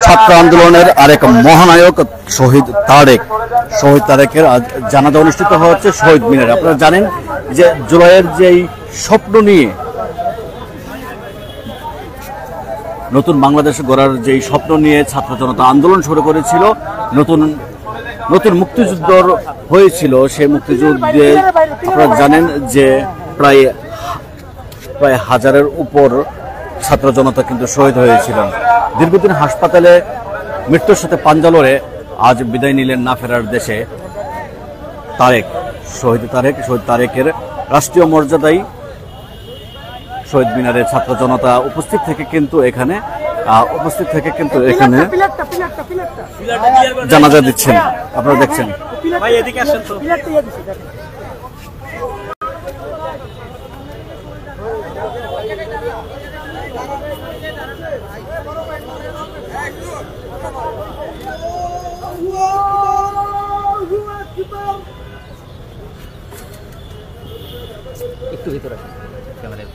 ছাত্র আন্দোলনের আরেক মহানায়ক শহীদ তারেকের আজ জানাজা অনুষ্ঠিত হচ্ছে শহীদ মিনারে। আপনারা জানেন যে জুলাইয়ের যেই স্বপ্ন নিয়ে নতুন বাংলাদেশ গড়ার যেই স্বপ্ন নিয়ে ছাত্র জনতা আন্দোলন শুরু করেছিল, নতুন নতুন মুক্তিযুদ্ধ হয়েছিল। সেই মুক্তিযুদ্ধে আপনারা জানেন যে প্রায় হাজারের উপর ছাত্র জনতা কিন্তু শহীদ হয়েছিলেন। দীর্ঘদিন হাসপাতালে মৃত্যুর সাথে পাঞ্জা লড়ে আজ বিদায় নিলেন না ফেরার দেশে শহীদ তারেকের রাষ্ট্রীয় মর্যাদায় শহীদ মিনারে ছাত্র জনতা উপস্থিত থেকে কিন্তু এখানে জানাজা দিচ্ছেন। আপনারা দেখছেন একটু ভিতরে ক্যামেরা।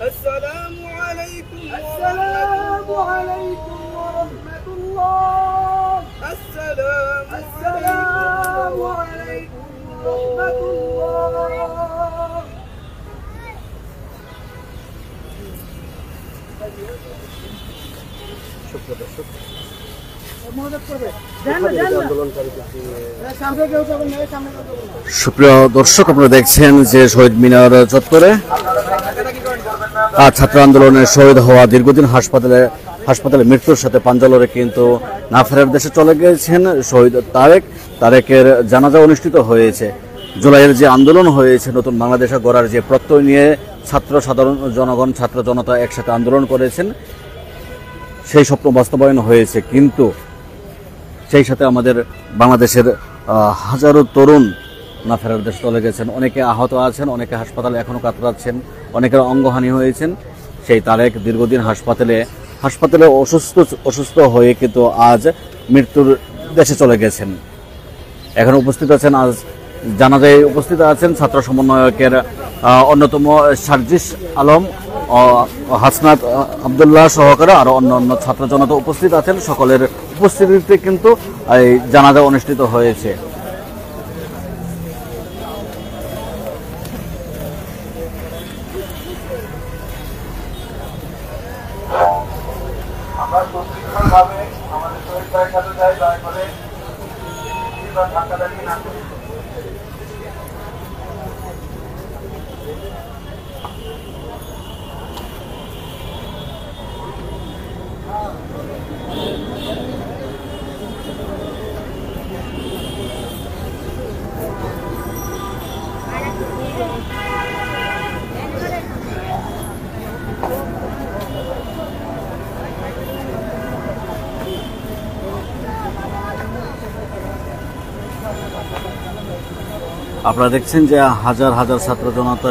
السلام عليكم ورحمة الله. السلام عليكم ورحمة الله. সুপ্রিয় দর্শক, আপনারা দেখছেন যে শহীদ মিনার চত্বরে ছাত্র আন্দোলনের শহীদ হওয়া দীর্ঘদিন হাসপাতালে মৃত্যুর সাথে পাঞ্জা লড়ে কিন্তু না ফেরার দেশে চলে গিয়েছেন শহীদ তারেকের জানাজা অনুষ্ঠিত হয়েছে। জুলাইয়ের যে আন্দোলন হয়েছে নতুন বাংলাদেশ গড়ার যে প্রত্যয় নিয়ে সাধারণ জনগণ ছাত্র জনতা একসাথে আন্দোলন করেছেন, সেই স্বপ্ন বাস্তবায়ন হয়েছে। কিন্তু সেই সাথে আমাদের বাংলাদেশের হাজারো তরুণ না ফেরার দেশে চলে গেছেন। অনেকে আহত আছেন, অনেকে হাসপাতালে এখনো কাতরাচ্ছেন, অনেকের অঙ্গহানি হয়েছেন। সেই তারেক দীর্ঘদিন হাসপাতালে অসুস্থ হয়ে কিন্তু আজ মৃত্যুর দেশে চলে গেছেন। এখন উপস্থিত আছেন, আজ জানাজায় উপস্থিত আছেন ছাত্র সমন্বয়কের অন্যতম সার্জিস আলম, হাসনাত আবদুল্লাহ সহকারে আরো অন্যান্য ছাত্র জনতা উপস্থিত আছেন। সকলের উপস্থিতিতে কিন্তু এই জানাজা অনুষ্ঠিত হয়েছে। আমরা সুশৃঙ্খলভাবে আমাদের শহীদ ভাইয়ের সাথে যাই, দয়া করে ধাক্কা ধাক্কি না করি। আপনারা দেখছেন যে হাজার হাজার ছাত্র জনতা